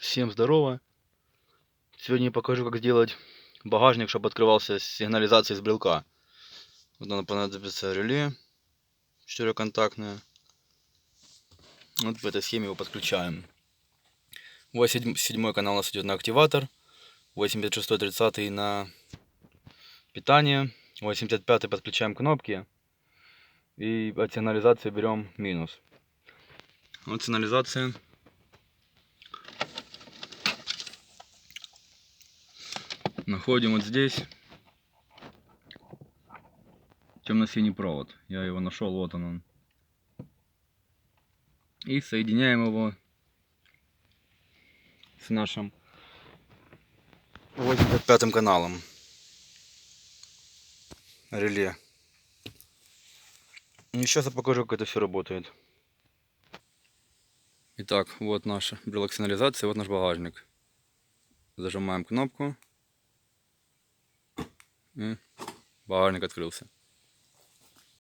Всем здорово! Сегодня я покажу, как сделать багажник, чтобы открывался с сигнализацией с брелка. Вот нам понадобится реле 4-контактное. Вот в этой схеме его подключаем. 87 канал у нас идет на активатор, 86-30 на питание, 85 подключаем кнопки и от сигнализации берем минус. Вот сигнализация. Находим вот здесь темно-синий провод. Я его нашел, вот он. И соединяем его с нашим 85 каналом реле. И сейчас я покажу, как это все работает. Итак, вот наша брелок сигнализации, вот наш багажник. Зажимаем кнопку, и багажник открылся.